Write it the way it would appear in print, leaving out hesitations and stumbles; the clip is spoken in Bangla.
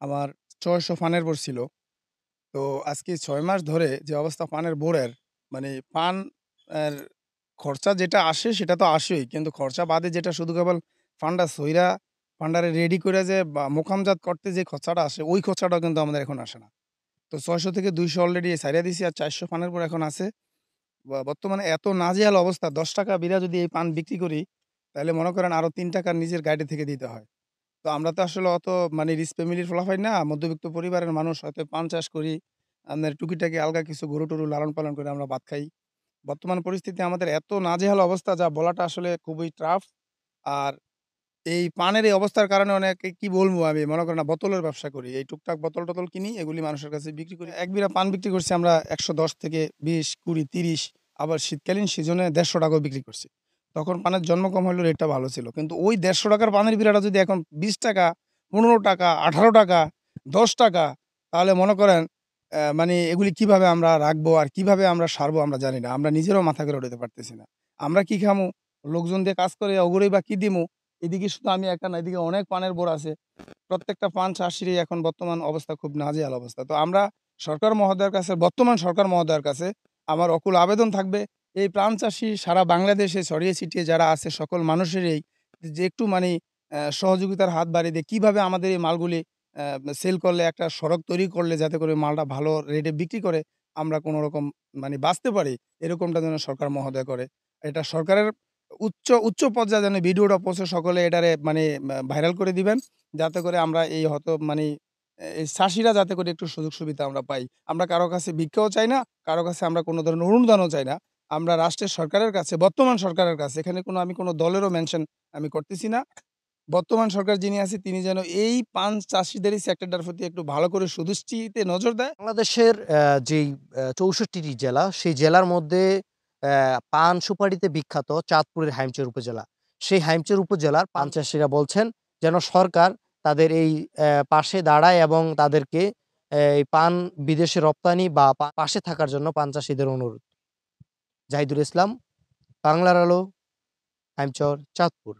আমার ৬০০ পানের বোর ছিল। তো আজকে ৬ মাস ধরে যে অবস্থা পানের বোরের, মানে পান এর খরচা যেটা আসে সেটা তো আসেই। কিন্তু খরচা বাদে যেটা শুধু কেবল পানটা সইরা পানটারে রেডি করে যে বা মোকামজাত করতে যে খরচাটা আসে, ওই খরচাটাও কিন্তু আমাদের এখন আসে না। তো ৬০০ থেকে ২০০ অলরেডি ছাইড়া দিছি, আর ৪০০ পানের বোর এখন আছে। বর্তমানে এত নাজেহাল অবস্থা, ৳১০ বিরা যদি এই পান বিক্রি করি, তাহলে মনে করেন আরো ৳৩ নিজের গাড়ি থেকে দিতে হয়। তো আমরা তো আসলে অত মানে রিচ ফ্যামিলির ফলাফল না, মধ্যবিত্ত পরিবারের মানুষ। হয়তো পান চাষ করি, আপনার টুকিটাকি আলগা কিছু গরু-টরু লালন-পালন করে আমরা ভাত খাই। বর্তমান পরিস্থিতি আমাদের এত নাজেহাল অবস্থা, যা বলাটা আসলে খুবই টাফ। আর এই পানের এই অবস্থার কারণে অনেকে কি বলবো, আমি মনে করেন না বোতলের ব্যবসা করি। এই টুকটাক বোতল-টোতল কিনি, এগুলি মানুষের কাছে বিক্রি করি। এক বিড়া পান বিক্রি করছি আমরা ১১০ থেকে ২০, ২০, ৩০, আবার শীতকালীন সিজনে ৳১৫০ বিক্রি করছি। তখন পানের জন্ম কম হলেও রেটটা ভালো ছিল। কিন্তু ওই ৳১৫০ পানের বিড়াটা যদি এখন ৳২০, ৳১৫, ৳১৮, ৳১০, তাহলে মনে করেন মানে এগুলি কিভাবে আমরা রাখবো আর কিভাবে আমরা সারবো আমরা জানি না। আমরা নিজেরাও মাথা করে উঠাতে পারতেছি না। আমরা কি খামু? লোকজন দিয়ে কাজ করে ওগুলোই বা কি দিমু? এদিকে শুধু আমি একা না, এদিকে অনেক পানের বোর আছে। প্রত্যেকটা পান চাষীরই এখন বর্তমান অবস্থা খুব নাজেহাল অবস্থা। তো আমরা সরকার মহোদয়ের কাছে, বর্তমান সরকার মহোদয়ের কাছে আমার অকুল আবেদন থাকবে, এই পান চাষী সারা বাংলাদেশে ছড়িয়ে ছিটিয়ে যারা আছে সকল মানুষেরই যে একটু মানে সহযোগিতার হাত বাড়িয়ে দিয়ে কিভাবে আমাদের এই মালগুলি সেল করলে, একটা সড়ক তৈরি করলে যাতে করে মালটা ভালো রেটে বিক্রি করে আমরা কোনরকম মানে বাঁচতে পারি, এরকমটা যেন সরকার মহোদয় করে। এটা সরকারের উচ্চ পর্যায়ে যেন ভিডিওটা পৌঁছে সকলে এটারে মানে ভাইরাল করে দিবেন। যাতে করে আমরা এই মানে এই চাষীরা যাতে করে একটু সুযোগ সুবিধা আমরা পাই। আমরা কারো কাছে ভিক্ষাও চাই না, কারো কাছে আমরা কোনো ধরনের অনুদানও চাই না। আমরা রাষ্ট্রের সরকারের কাছে, বর্তমান সরকারের কাছে, এখানে আমি কোনো দলেরও মেনশন আমি করতেছি না। বর্তমান সরকার যিনি আছে তিনি যেন এই পান চাষীদেরই সেক্টরটার প্রতি একটু ভালো করে সুদৃষ্টিতে নজর দেয়। বাংলাদেশের যেই ৬৪টি জেলা, সেই জেলার মধ্যে পান সুপারিতে বিখ্যাত চাঁদপুরের হাইমচর উপজেলা। সেই হাইমচর উপজেলার পান চাষীরা বলছেন যেন সরকার তাদের এই পাশে দাঁড়ায় এবং তাদেরকে এই পান বিদেশে রপ্তানি বা পাশে থাকার জন্য পান চাষীদের অনুরোধ। জাহিদুল ইসলাম, বাংলার আলো, হাইমচর, চাঁদপুর।